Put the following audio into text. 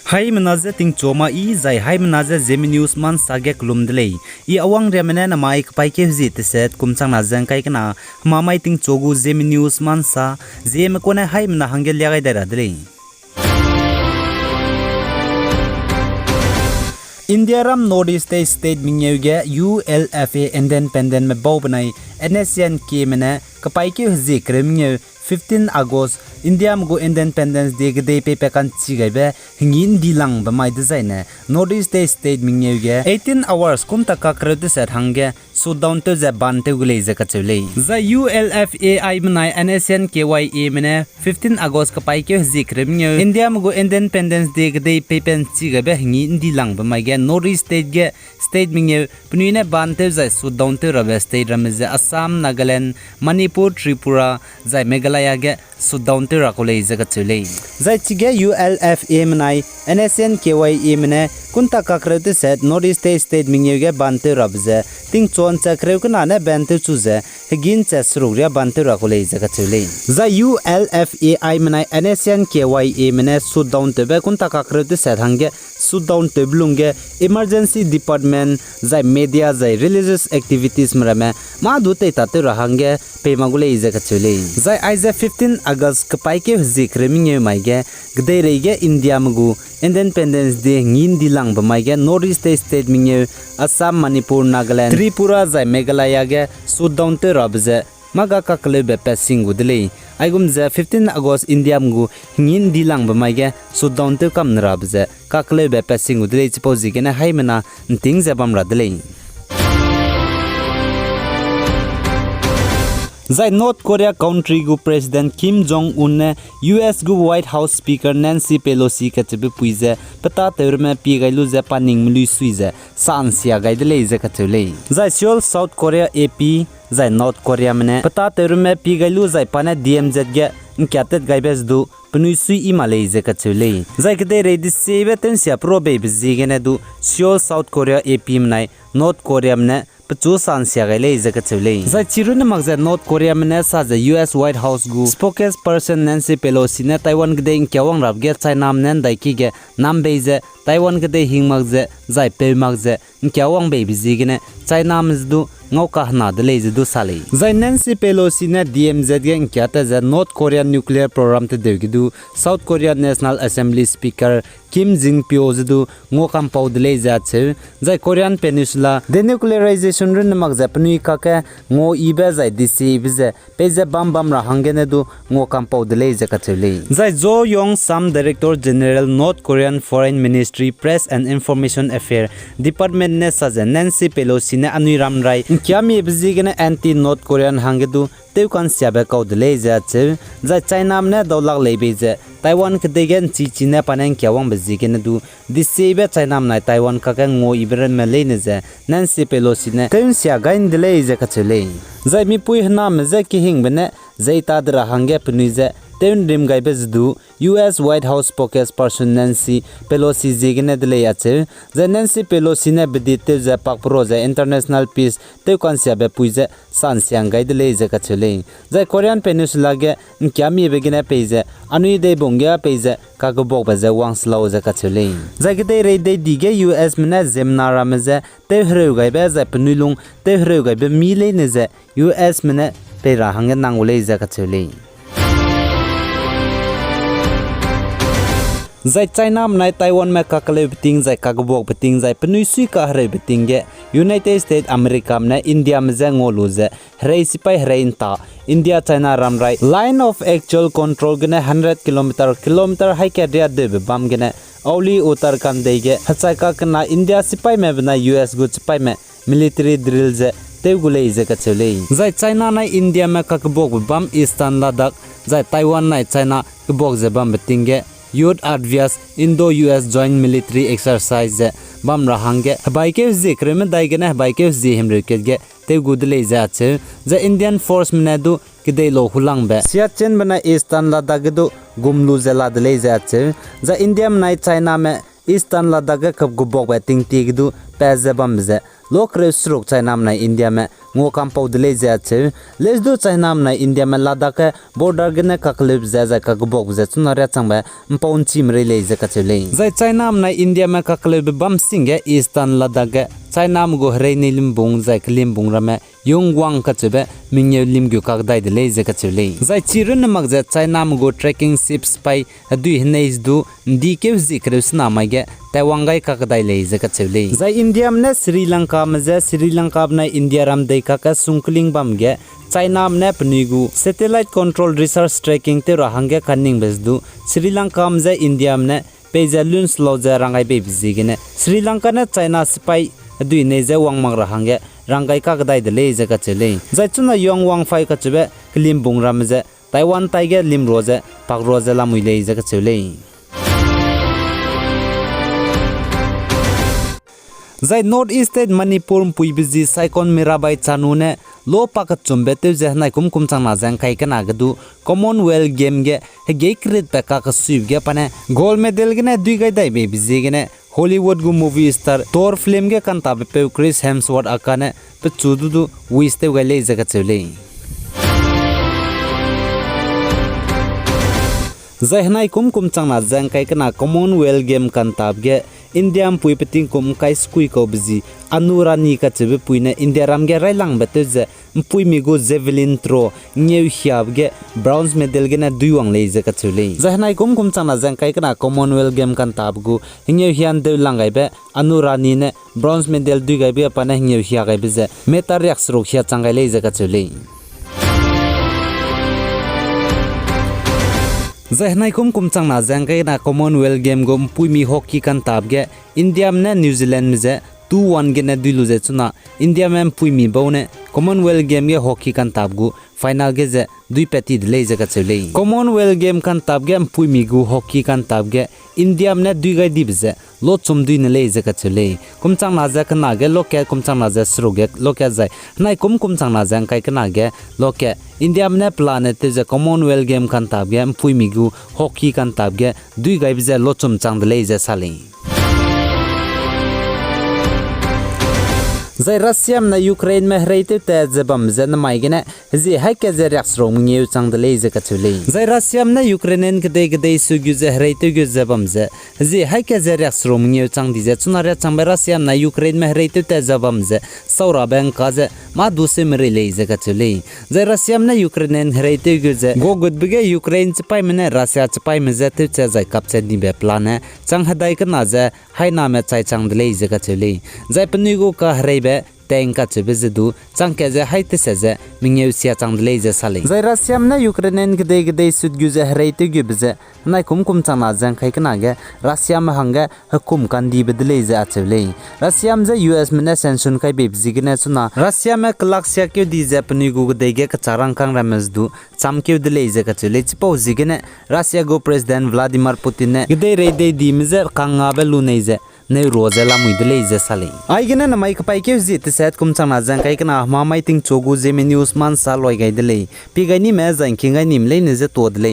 Hai menaze ting choma I zai hai menaze Zeme news man sage klum delay I awang remene na mai kpai ke zit set kumchang na jang kai kana mamai ting chogu Zeme news man sa Zeme ko na hai mena hangel ya gai dara delay India ram Northeast state mingeuge ULFA independent me bawbanai NSN ke mena kpai ke zikre mingeu 15 August India mgo Independence Day gde pe kan chigaibe hingin dilang ba mai design Northeast state mingeuge 18 hours kum taka krede set hange so down to the ban te gule je ka chule za ULFA I mnai NSN KYA mena 15 August ka pai ke zikre mingeu India mgo Independence Day gde pe pen chigaibe hingin dilang ba mai ge Northeast state mingeu pnuine ban te za so down to rabe state ramze Assam Nagaland Manipur Tripura za Meghalaya ge so down to rakole jaga chule zai chige ULFA mnai NSN KYA mena kunta kakrete set Northeast state mingeuge bante rabze ting chon chakreu kana na bante chuze hegin chasrugria bante rakole jaga chule za ULFA I mnai NSN KYA mena so down to be kunta kakrete set hange so down to blunge emergency department zai media zai religious activities mrame ma dute tate rahange pe magule jaga chule zai aiza 15 August kapai ke zikre minge maige gdei reige India magu Independence Day ngin dilang ba maige Northeast state minge Assam Manipur Nagaland Tripura zai Meghalaya ge so down to rabze maga ka klebe passing gudle aigum za 15 August India magu ngin dilang ba maige so down to kam rabze ka klebe passing gudle suppose gena haimena ting zabam radle Zai North Korea country gu President Kim Jong Un ne US gu White House Speaker Nancy Pelosi ka chebe puize pata terme pi gailu ze paning mlu suize sansia gaidele ze ka chule Zai Seoul South Korea AP Zai North Korea mene pata terme pi gailu zai pana DMZ ge nkyatet gaibes du pnui sui I Malaysia ka chule Zai kede ready sebe tensia probe bizigene du Seoul South Korea AP mnai North Korea mene Pachu sansia gaile zaka chule Zai chiruna magza North Korea mena sa the US White House gu spokesperson Nancy Pelosi ne Taiwan gde kyawang rap ge China mnen daiki ge nambeize Taiwan gde hingmagze zai pe magze kyawang be bizigene China mzdu ngauka hna dele du sale Zai Nancy Pelosi ne DMZ ge kyata za North Korean nuclear program te degidu South Korea National Assembly Speaker Kim Jong-pyo zdu ngokam paudle za che Zai Korean Peninsula denuclearization rin magza pnui ka ke ngo ibe zai disi bize peze bam ra hangene du ngokam paudle za ka chele Zai Jo Yong Sam Director General North Korean Foreign Ministry Press and Information Affair Department ne sa Nancy Pelosi ne anuram rai kyami bizigene anti North Korean hangedu teukan siabe kaudle za che za China ne dolak lebeze Taiwan kedegen chi ne panen kyawang bizigene du disebe China na Taiwan ka ka ngo ibren melene za Nancy Pelosi ne tensia gain dele za ka chele za mi pui hna me za ki hing bene zaita dra hange pnuize ten rim gaibes du US White House spokesperson Nancy Pelosi zigene dele yache za Nancy Pelosi ne bidite za pakpro za international peace te konsia be puize sansiang gaidele za ka chele za Korean Peninsula ge kyami begene peize anui de bongya peize ka go bok ba za wangslo za ka chele za gede re de dige US mena zemnara meze te hreu gaibe za pnulung te hreu gaibe mile ne za US mena pe ra hange nangule za ka chele Zai China mnai Taiwan me kakale biting zai kagobok biting zai pnui sui ka hre biting ge United States America mna India mze ngolu ze hre sipai hre inta India China ramrai line of actual control gene 100 kilometer high ke dia de bam gene auli Uttarakhand de ge hachai ka kana India sipai me bna US gu sipai me military drill ze Teugu Lei ze ka chule zai China na India me kakobok bam Eastern Ladakh zai Taiwan na China kabok ze bam biting ge Youth Advias Indo-US Joint Military Exercise bam rahange baike zikre me daigena baike zihim rekege te gudle za che the Indian Force Mnadu kidei lo hulang be Siachen bana Eastern Ladakh do gumlu zela dele za che the India mnai China me Eastern Ladakh kap gubok bating tigdu pezabam ze lokre sruk chainam na India me ngo kampau dele ze che lesdu chainam na India me Ladakh border gene kaklib za ka gubok ze chunarya changba mpon chim re le ze ka chele zai chainam na India me kaklib bam singe Eastern Ladakh chainam go hrei nilim bung zai klim bung rame yung wang ka chebe mingye lim gyu kak dai dele ze ka chele zai chirun mak ze chainam go trekking ships pai adu hneis du ndi ke zikre sna mai ge taiwangai kak dai le ze ka chele zai India me Sri Lanka me ze Sri Lanka na India ram dei ka sungkling bam ge China ne pnigu satellite control research tracking te rahange kanning besdu Sri Lanka me ze India ne pejalun slow ze rangai be bizigene Sri Lanka na China spy adu ne ze wangmang rahange rangai ka dai de le ze ka chele zai chuna yong wang fai ka chebe klim bung ram ze Taiwan taige lim roze pak roze la muile ze ka chele zai North East State Manipur pui bizi saikon mirabai chanune lo pakat chumbe te jehnai kum changna jang kai kana gadu Commonwealth game ge ge krit peka ka suib ge pane gold medal ge ne dui gai dai be bizi ge ne Hollywood gu movie star Thor film ge kan ta pe Chris Hemsworth akane pe chudu du wis te gai le jaga chule zahnai kum changna jang kai kana Commonwealth game kan tab ge India pui peting kum kai skui ko bizi anurani ka chebe puine India ram ge railang beteze pui mi go javelin throw new hiab ge bronze medal ge na duiwang le je ka chule zahnai kum changna jang kai kana Commonwealth game kan tab gu new hian de langai be anurani ne bronze medal dui gai be pana new hia gai be je meta reax ro hia changai le je ka chule zahnai kum changna jang kai na Commonwealth game go pui mi hockey kan tab ge India ne New Zealand me je 2-1 ge na duilu je chuna India mem pui mi bone Commonwealth game ge hockey kan tab gu final ge je dui peti de le je ka chele Commonwealth game kan tab ge pui mi gu hockey kan tab ge India ne dui gai dib je lo chum dui ne le je ka chele kum changna ja kana ge loke kum changna ja sruge loke jai nai kum changna jang kai kana ge loke India ne planet je Commonwealth game kan tab ge pui mi gu hockey kan tab ge dui gai je lo chum chang de le je sali zai Russia na Ukraine me hreite te zebam zen maigene zi haike ze reax rom ngeu chang de le ze ka chule zai Russia na Ukraine gde su gyu ze hreite gyu zebam ze zi haike ze reax rom ngeu chang di ze chunare chang ba Russia na Ukraine me hreite te zebam ze saura bank ka ze ma du se mere le ze ka chule zai Russia na Ukraine hreite gyu ze go gud bige Ukraine chpai mene Russia chpai me ze te che zai kap che di be plan chang hadai ka na ze hai na me chai chang de le ze ka chule zai pani go ka hrei Tenka chebe du changke je haite se je mingeu sia changdle je sale zai Russia na Ukraine gde sud gyu je hreite gyu bje nai kum changna jang khai kana ge Russia ma hanga hukum kan di bedle je achele Russia je US mena sanction kai be bjigene chuna Russia ma klak sia ke di japani gu gde ge ka charang kang rames du chamke dle je ka chele chipo jigene Russia go president Vladimir Putin ne gde re de di mje kanga be lu nei je ne rozela muidle je sale ai gena na mai ka pai ke zit set kum changna jang kai kana ma mai ting chogu Zeme news man sa loi gai dele pi gai ni me jang king gai nim le ne je tod le